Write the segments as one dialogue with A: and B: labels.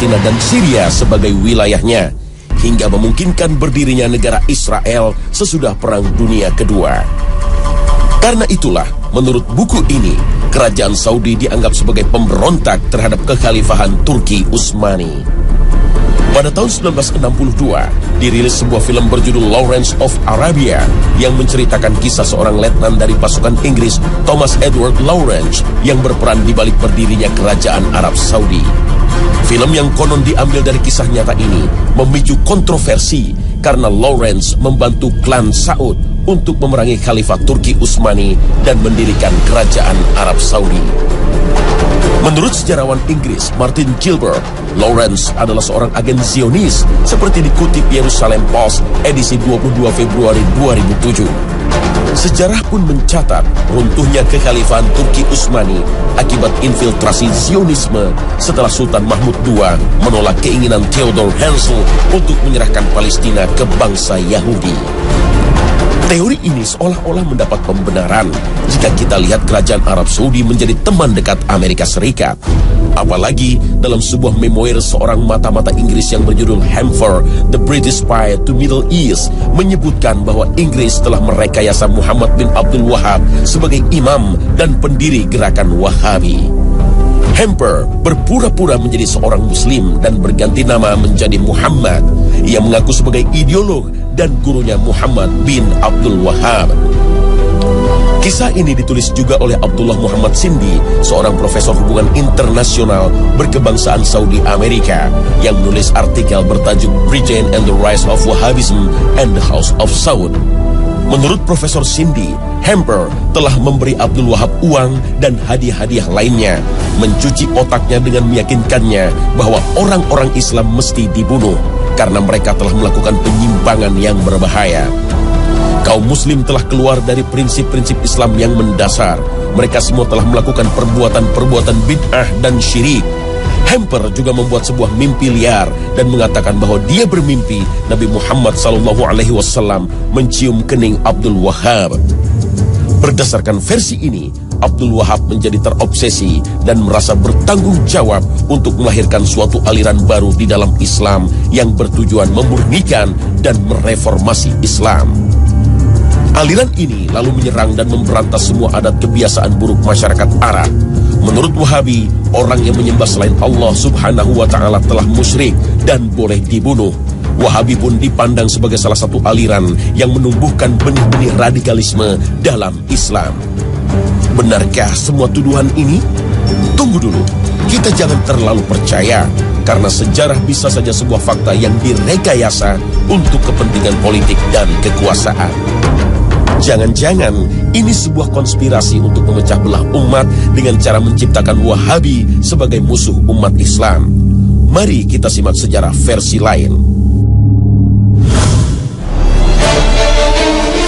A: Palestina dan Syria sebagai wilayahnya, hingga memungkinkan berdirinya negara Israel sesudah Perang Dunia Kedua. Karena itulah, menurut buku ini, kerajaan Saudi dianggap sebagai pemberontak terhadap kekhalifahan Turki Utsmani. Pada tahun 1962, dirilis sebuah film berjudul Lawrence of Arabia yang menceritakan kisah seorang letnan dari pasukan Inggris, Thomas Edward Lawrence, yang berperan di balik berdirinya kerajaan Arab Saudi. Film yang konon diambil dari kisah nyata ini memicu kontroversi karena Lawrence membantu klan Saud untuk memerangi Khalifah Turki Utsmani dan mendirikan kerajaan Arab Saudi. Menurut sejarawan Inggris Martin Gilbert, Lawrence adalah seorang agen Zionis seperti dikutip Jerusalem Post edisi 22 Februari 2007. Sejarah pun mencatat runtuhnya kekhalifahan Turki Utsmani akibat infiltrasi Zionisme setelah Sultan Mahmud II menolak keinginan Theodor Herzl untuk menyerahkan Palestina ke bangsa Yahudi. Teori ini seolah-olah mendapat pembenaran jika kita lihat kerajaan Arab Saudi menjadi teman dekat Amerika Serikat. Apalagi dalam sebuah memoir seorang mata-mata Inggris yang berjudul Hamfer, The British Spy to Middle East, menyebutkan bahwa Inggris telah merekayasa Muhammad bin Abdul Wahab sebagai imam dan pendiri gerakan Wahabi. Hamper berpura-pura menjadi seorang muslim dan berganti nama menjadi Muhammad. Ia mengaku sebagai ideolog dan gurunya Muhammad bin Abdul Wahab. Kisah ini ditulis juga oleh Abdullah Muhammad Sindi, seorang profesor hubungan internasional berkebangsaan Saudi Amerika, yang menulis artikel bertajuk Britain and the Rise of Wahhabism and the House of Saud. Menurut Profesor Sindi, Hamper telah memberi Abdul Wahab uang dan hadiah-hadiah lainnya, mencuci otaknya dengan meyakinkannya bahwa orang-orang Islam mesti dibunuh karena mereka telah melakukan penyimpangan yang berbahaya. Kaum muslim telah keluar dari prinsip-prinsip Islam yang mendasar. Mereka semua telah melakukan perbuatan-perbuatan bid'ah dan syirik. Hamper juga membuat sebuah mimpi liar dan mengatakan bahwa dia bermimpi Nabi Muhammad SAW mencium kening Abdul Wahab. Berdasarkan versi ini, Abdul Wahab menjadi terobsesi dan merasa bertanggung jawab untuk melahirkan suatu aliran baru di dalam Islam yang bertujuan memurnikan dan mereformasi Islam. Aliran ini lalu menyerang dan memberantas semua adat kebiasaan buruk masyarakat Arab. Menurut Wahabi, orang yang menyembah selain Allah Subhanahu wa Ta'ala telah musyrik dan boleh dibunuh. Wahabi pun dipandang sebagai salah satu aliran yang menumbuhkan benih-benih radikalisme dalam Islam. Benarkah semua tuduhan ini? Tunggu dulu, kita jangan terlalu percaya, karena sejarah bisa saja sebuah fakta yang direkayasa untuk kepentingan politik dan kekuasaan. Jangan-jangan ini sebuah konspirasi untuk memecah belah umat dengan cara menciptakan Wahabi sebagai musuh umat Islam. Mari kita simak sejarah versi lain.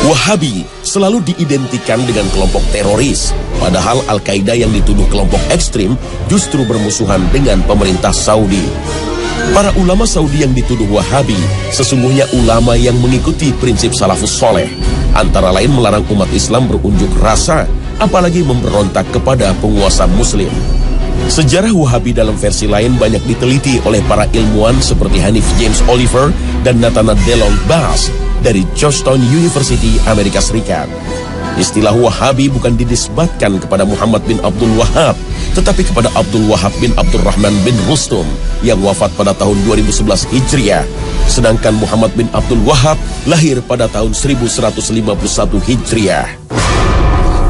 A: Wahabi selalu diidentikan dengan kelompok teroris, padahal Al-Qaeda yang dituduh kelompok ekstrim justru bermusuhan dengan pemerintah Saudi. Para ulama Saudi yang dituduh Wahabi sesungguhnya ulama yang mengikuti prinsip salafus soleh, antara lain melarang umat Islam berunjuk rasa, apalagi memberontak kepada penguasa muslim. Sejarah Wahabi dalam versi lain banyak diteliti oleh para ilmuwan seperti Hanif James Oliver dan Nathanael DeLong Bass dari Georgetown University, Amerika Serikat. Istilah Wahabi bukan dinisbatkan kepada Muhammad bin Abdul Wahab, tetapi kepada Abdul Wahab bin Abdurrahman bin Rustum yang wafat pada tahun 2011 Hijriah. Sedangkan Muhammad bin Abdul Wahab lahir pada tahun 1151 Hijriah.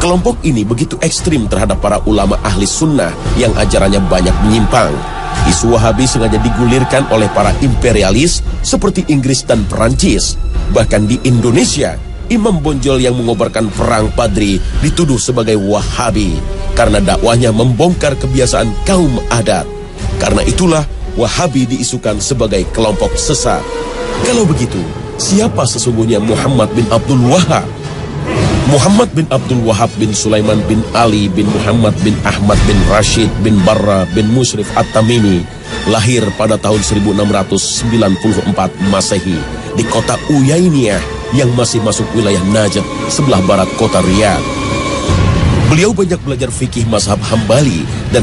A: Kelompok ini begitu ekstrim terhadap para ulama ahli sunnah yang ajarannya banyak menyimpang. Isu Wahabi sengaja digulirkan oleh para imperialis seperti Inggris dan Perancis. Bahkan di Indonesia, Imam Bonjol yang mengobarkan perang Padri dituduh sebagai Wahabi karena dakwahnya membongkar kebiasaan kaum adat. Karena itulah Wahabi diisukan sebagai kelompok sesat. Kalau begitu, siapa sesungguhnya Muhammad bin Abdul Wahab? Muhammad bin Abdul Wahab bin Sulaiman bin Ali bin Muhammad bin Ahmad bin Rashid bin Barra bin Mushrif At-Tamimi lahir pada tahun 1694 Masehi di kota Uyainiyah yang masih masuk wilayah Najd sebelah barat kota Riyadh. Beliau banyak belajar fikih mazhab Hambali dan